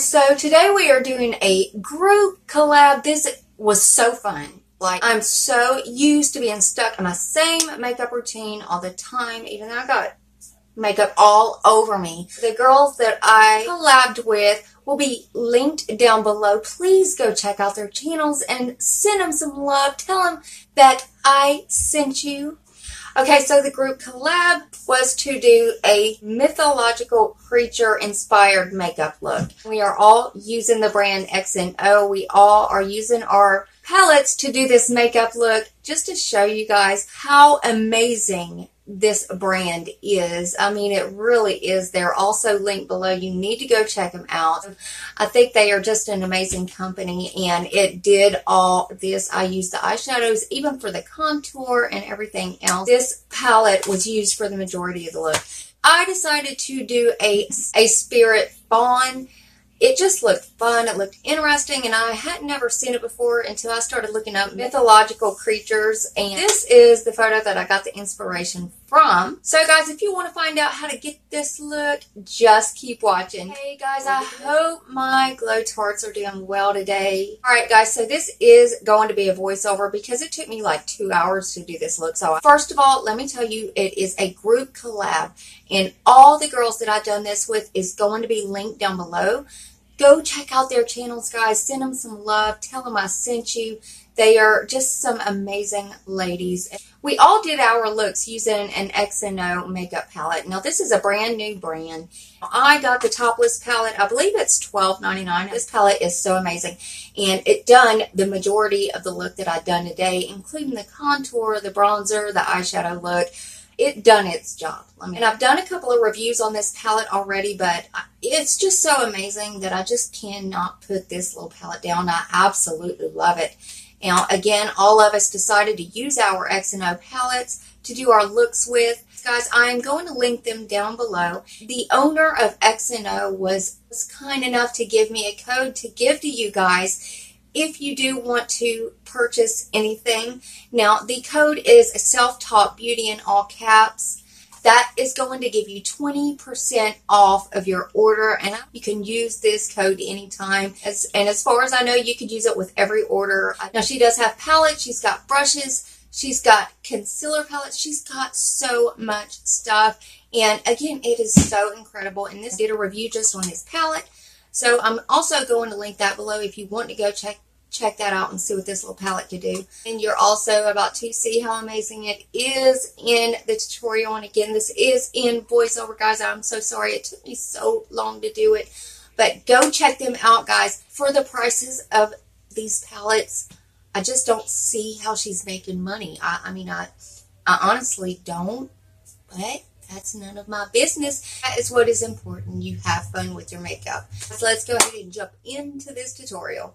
so today we are doing a group collab. This was so fun. Like, I'm so used to being stuck in my same makeup routine all the time, even though I got makeup all over me. The girls that I collabed with will be linked down below. Please go check out their channels and send them some love. Tell them that I sent you. Okay, so the group collab was to do a mythological creature inspired makeup look. We are all using the brand XNO. We all are using our palettes to do this makeup look, just to show you guys how amazing this brand is. I mean, it really is. They're also linked below. You need to go check them out. I think they are just an amazing company, and it did all this. I used the eyeshadows even for the contour and everything else. This palette was used for the majority of the look. I decided to do a spirit fawn. It just looked fun. It looked interesting, and I had never seen it before until I started looking up mythological creatures, and this is the photo that I got the inspiration from. So guys, if you want to find out how to get this look, just keep watching. Hey guys, I hope my Glow Tarts are doing well today. Alright guys, so this is going to be a voiceover because it took me like 2 hours to do this look. So first of all, let me tell you, it is a group collab, and all the girls that I've done this with is going to be linked down below. Go check out their channels, guys. Send them some love. Tell them I sent you. They are just some amazing ladies. We all did our looks using an XNO makeup palette. Now, this is a brand new brand. I got the Topless palette. I believe it's $12.99. This palette is so amazing. And it done the majority of the look that I've done today, including the contour, the bronzer, the eyeshadow look. It done its job. And I've done a couple of reviews on this palette already, but it's just so amazing that I just cannot put this little palette down. I absolutely love it. Now, again, all of us decided to use our XNO palettes to do our looks with. Guys, I am going to link them down below. The owner of XNO was kind enough to give me a code to give to you guys if you do want to purchase anything. Now, the code is SelfTaught Beauty in all caps. That is going to give you 20% off of your order, and you can use this code anytime. And as far as I know, you could use it with every order. Now, she does have palettes. She's got brushes. She's got concealer palettes. She's got so much stuff. And again, it is so incredible. And this did a review just on this palette. So I'm also going to link that below if you want to go check that out and see what this little palette can do. And you're also about to see how amazing it is in the tutorial. And again, this is in voiceover, guys. I'm so sorry it took me so long to do it. But go check them out, guys. For the prices of these palettes, I just don't see how she's making money. I mean, I honestly don't, but that's none of my business. That is what is important. You have fun with your makeup. So let's go ahead and jump into this tutorial.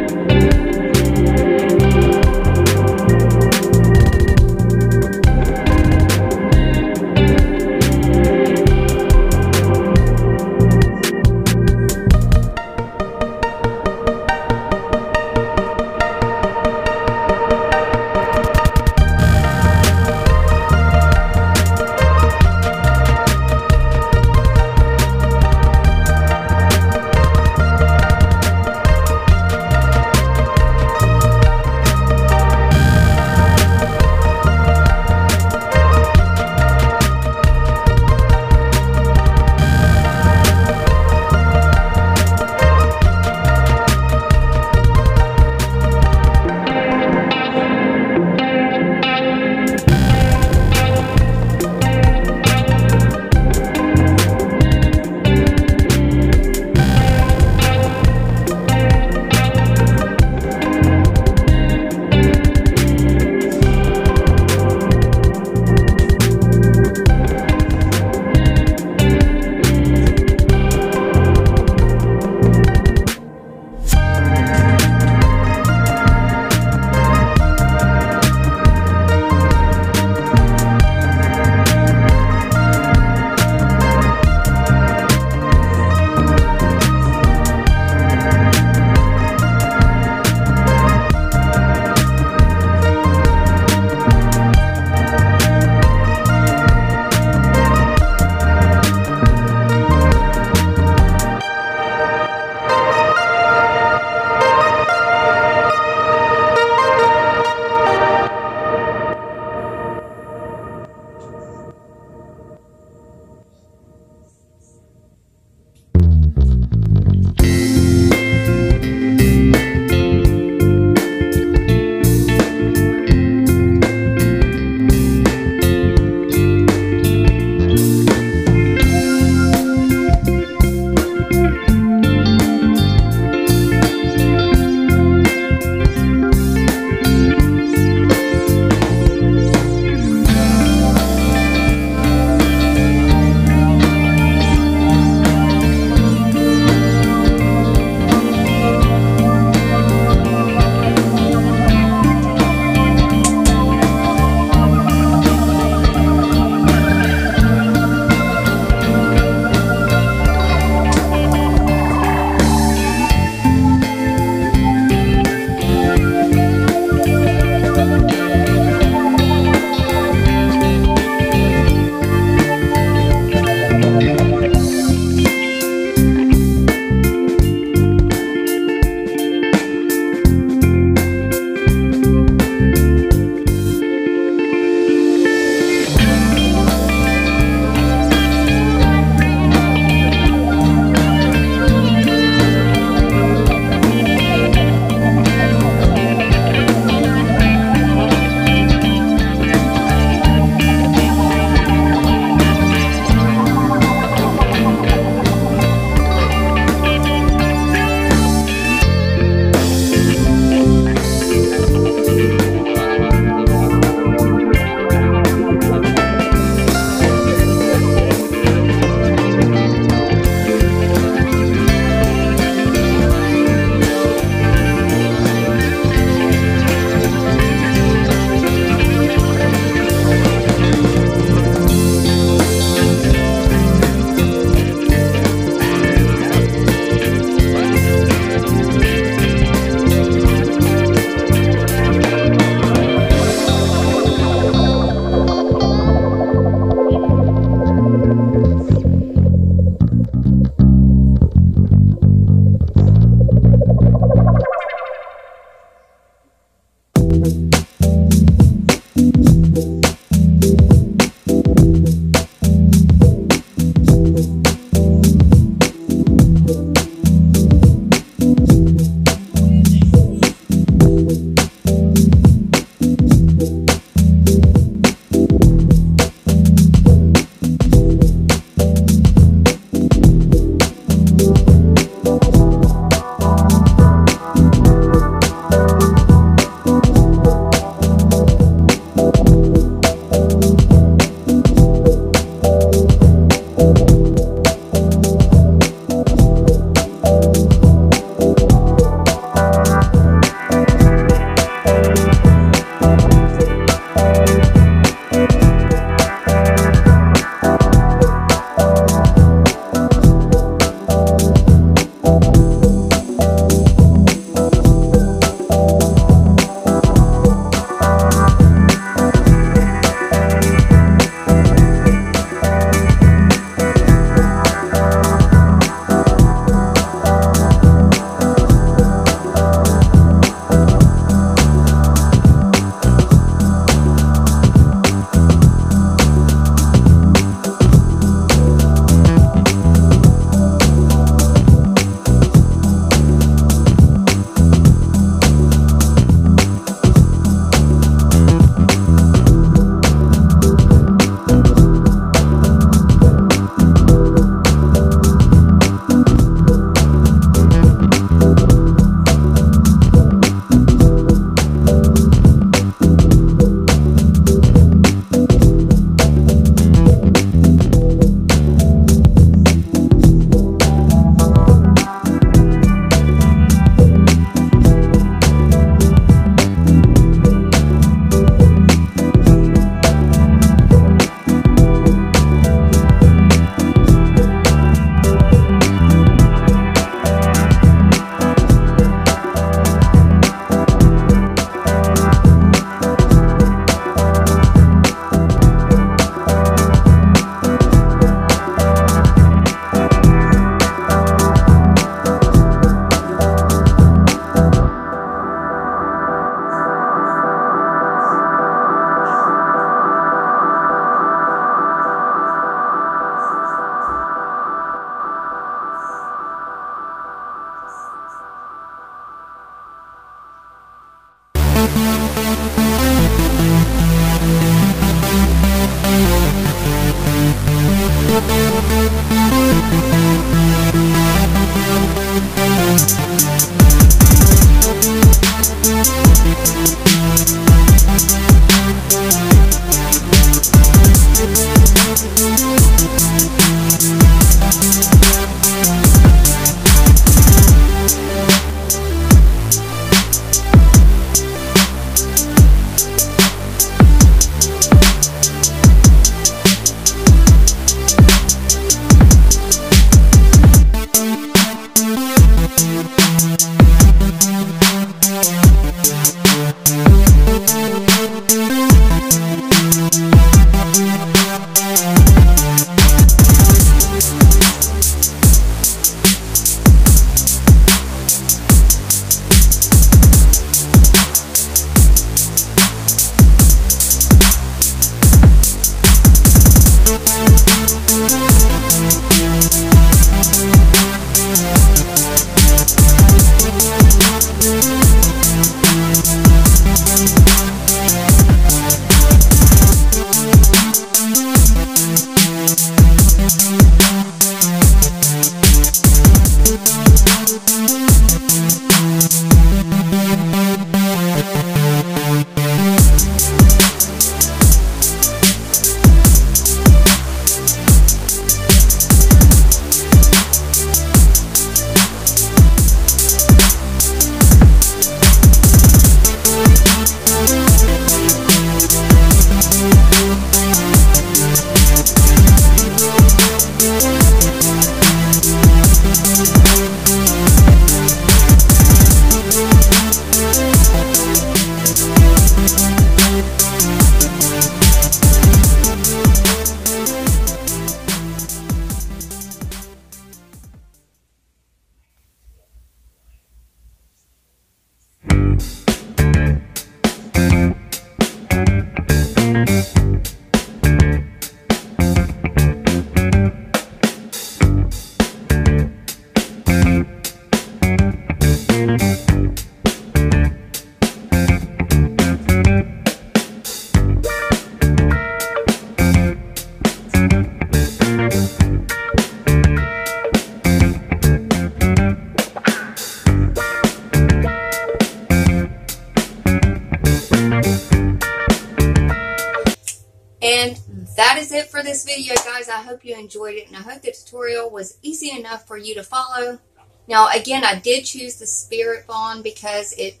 And that is it for this video, guys. I hope you enjoyed it, and I hope the tutorial was easy enough for you to follow. Now, again, I did choose the Spirit Bond because it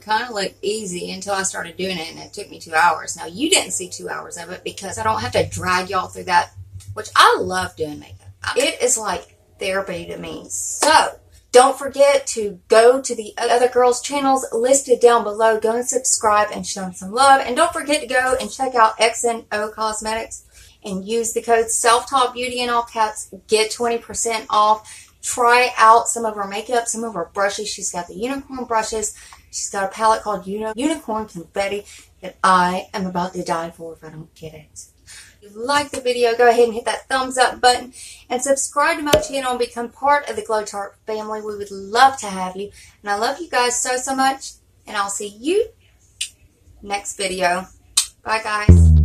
kind of looked easy until I started doing it, and it took me 2 hours. Now, you didn't see 2 hours of it because I don't have to drag y'all through that, which I love doing makeup. It is like therapy to me. So, don't forget to go to the other girls' channels listed down below. Go and subscribe and show them some love. And don't forget to go and check out XNO Cosmetics and use the code SelfTaught Beauty in all caps. Get 20% off. Try out some of her makeup, some of her brushes. She's got the unicorn brushes. She's got a palette called Unicorn Confetti that I am about to die for if I don't get it. If you like the video, go ahead and hit that thumbs up button and subscribe to my channel and become part of the Glow Tart family. We would love to have you. And I love you guys so much. And I'll see you next video. Bye, guys.